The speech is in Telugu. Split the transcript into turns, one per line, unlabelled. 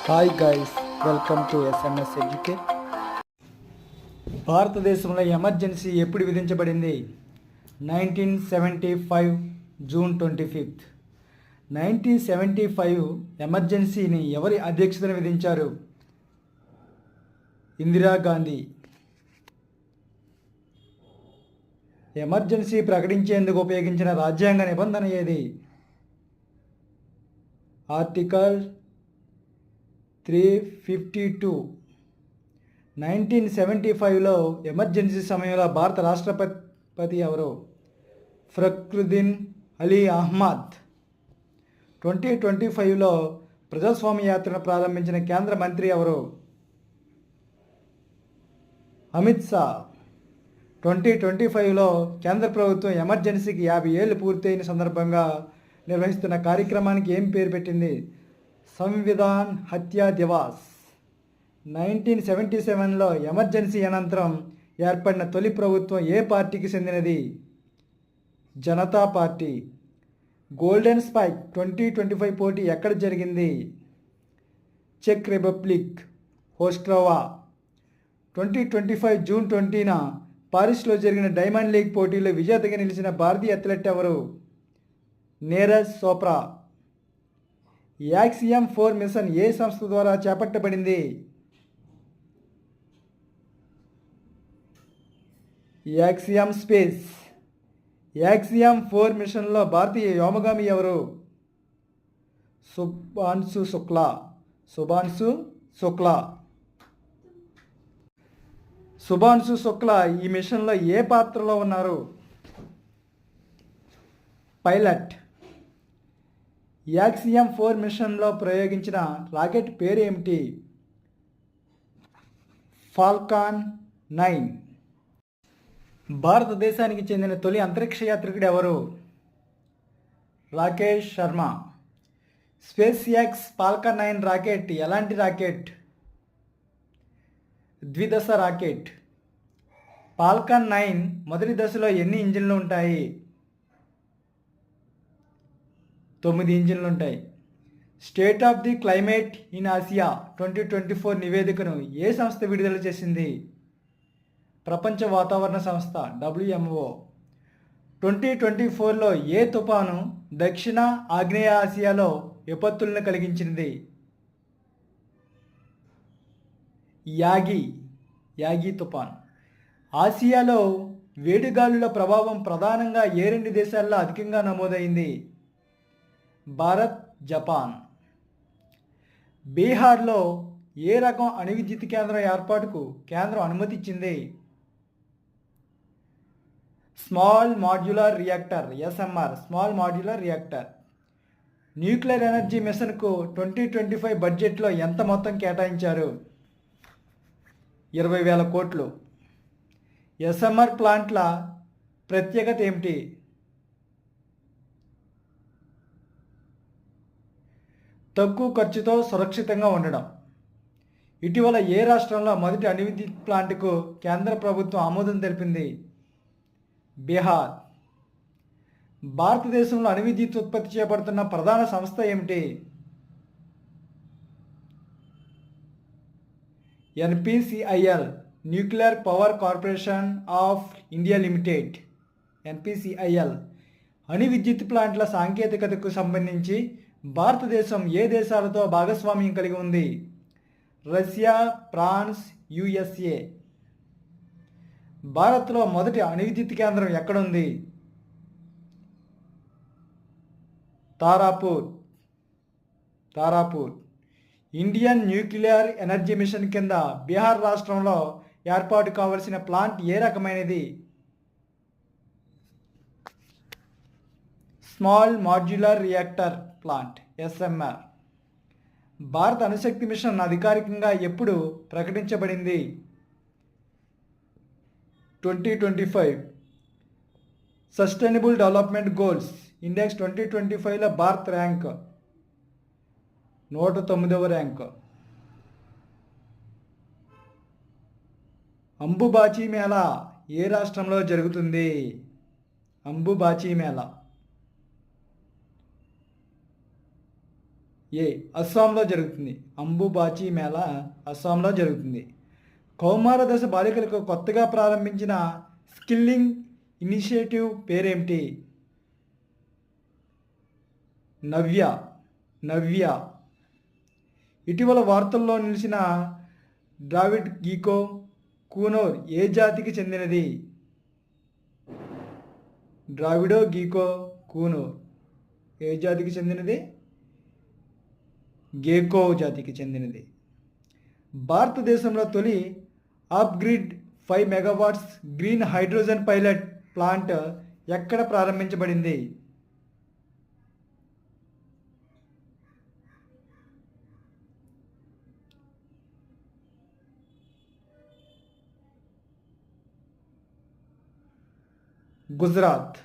Hi guys, welcome to SMS educate. భారతదేశంలో ఎమర్జెన్సీ ఎప్పుడు విధించబడింది? 1975 జూన్ 25. 1975 ఎమర్జెన్సీని ఎవరి అధ్యక్షతన విధించారు? ఇందిరాగాంధీ. ఎమర్జెన్సీ ప్రకటించేందుకు ఉపయోగించిన రాజ్యాంగ నిబంధన ఏది? ఆర్టికల్ 352. 1975లో ఎమర్జెన్సీ సమయంలో భారత రాష్ట్రపతి ఎవరు? ఫక్రుద్దీన్ అలీ అహ్మద్. 2025లో ప్రజాస్వామ్య యాత్రను ప్రారంభించిన కేంద్ర మంత్రి ఎవరు? అమిత్ షా. 2025లో కేంద్ర ప్రభుత్వం ఎమర్జెన్సీకి 50 ఏళ్ళు పూర్తయిన సందర్భంగా నిర్వహిస్తున్న కార్యక్రమానికి ఏం పేరు పెట్టింది? సంవిధాన్ హత్యా దివాస్. 1977లో ఎమర్జెన్సీ అనంతరం ఏర్పడిన తొలి ప్రభుత్వం ఏ పార్టీకి చెందినది? జనతా పార్టీ. గోల్డెన్ స్పైక్ 2025 పోటీ ఎక్కడ జరిగింది? చెక్ రిపబ్లిక్, ఓస్ట్రోవా. 2025 జూన్ 20న పారిస్లో జరిగిన డైమండ్ లీగ్ పోటీలో విజేతగా నిలిచిన భారతీయ అథ్లెట్ ఎవరు? నీరజ్ చోప్రా. యాక్సియం 4 మిషన్ ఏ సంస్థ ద్వారా చేపట్టబడింది? Axiom space. యాక్సియం 4 మిషన్లో భారతీయ వ్యోమగామి ఎవరు? శుభాన్షు శుక్లా. శుభాన్షు శుక్లా ఈ మిషన్లో ఏ పాత్రలో ఉన్నారు? పైలట్. యాక్సియం 4 మిషన్లో ప్రయోగించిన రాకెట్ పేరు ఏమిటి? ఫాల్కాన్ 9. భారతదేశానికి చెందిన తొలి అంతరిక్ష యాత్రికుడు ఎవరు? Rakesh Sharma. Space X Falcon 9 rocket ఎలాంటి రాకెట్? ద్విదశ రాకెట్. ఫాల్కాన్ 9 మొదటి దశలో ఎన్ని ఇంజిన్లు ఉంటాయి? 9 ఇంజిన్లు ఉంటాయి. State of the climate in Asia 2024 నివేదికను ఏ సంస్థ విడుదల చేసింది? ప్రపంచ వాతావరణ సంస్థ WMO. 2024లో ఏ తుఫాను దక్షిణ ఆగ్నేయ ఆసియాలో విపత్తులను కలిగించింది? యాగి తుఫాన్. ఆసియాలో వేడిగాలుల ప్రభావం ప్రధానంగా ఏ 2 దేశాల్లో అధికంగా నమోదైంది? భారత్, జపాన్. బీహార్లో ఏ రకం అణు విద్యుత్ కేంద్రం ఏర్పాటుకు కేంద్రం అనుమతి ఇచ్చింది? Small modular reactor small modular reactor. Nuclear energy మిషన్కు 2025 బడ్జెట్లో ఎంత మొత్తం కేటాయించారు? 20,000 కోట్లు. ఎస్ఎంఆర్ ప్లాంట్ల ప్రత్యేకత ఏమిటి? తక్కువ ఖర్చుతో సురక్షితంగా ఉండడం. ఇటీవల ఏ రాష్ట్రంలో మొదటి అణు విద్యుత్ ప్లాంట్కు కేంద్ర ప్రభుత్వం ఆమోదం తెలిపింది? బీహార్. భారతదేశంలో అణు విద్యుత్ ఉత్పత్తి చేపడుతున్న ప్రధాన సంస్థ ఏమిటి? NPCIL, nuclear power corporation of India limited. NPCIL. అణు విద్యుత్ ప్లాంట్ల సాంకేతికతకు సంబంధించి భారతదేశం ఏ దేశాలతో భాగస్వామ్యం కలిగి ఉంది? Russia, France, USA. భారత్లో మొదటి అణు విద్యుత్ కేంద్రం ఎక్కడుంది? Tarapur. Indian nuclear energy mission కింద బీహార్ రాష్ట్రంలో ఏర్పాటు కావలసిన ప్లాంట్ ఏ రకమైనది? Small modular reactor plant, SMR. భారత అణుశక్తి మిషన్ అధికారికంగా ఎప్పుడు ప్రకటించబడింది? 2025. సస్టైనబుల్ డెవలప్మెంట్ గోల్స్ ఇండెక్స్ 2025లో భారత్ ర్యాంక్ 109వ ర్యాంక్. అంబుబాచి మేళా ఏ రాష్ట్రంలో జరుగుతుంది? అంబుబాచి మేళా ఏ అస్సాంలో జరుగుతుంది. అంబుబాచి మేళా అస్సాంలో జరుగుతుంది. కౌమార దశ బాలికలకు కొత్తగా ప్రారంభించిన స్కిల్లింగ్ ఇనిషియేటివ్ పేరేమిటి? నవ్య. నవ్య. ఇటీవల వార్తల్లో నిలిచిన డ్రావిడ్ గీకో కూనోర్ ఏ జాతికి చెందినది? డ్రావిడో గీకో కూనోర్ ఏ జాతికి చెందినది? గేకో జాతికి చెందినది. భారతదేశంలో తొలి off grid 5 megawatts green hydrogen pilot plant ఎక్కడ ప్రారంభించబడింది? గుజరాత్.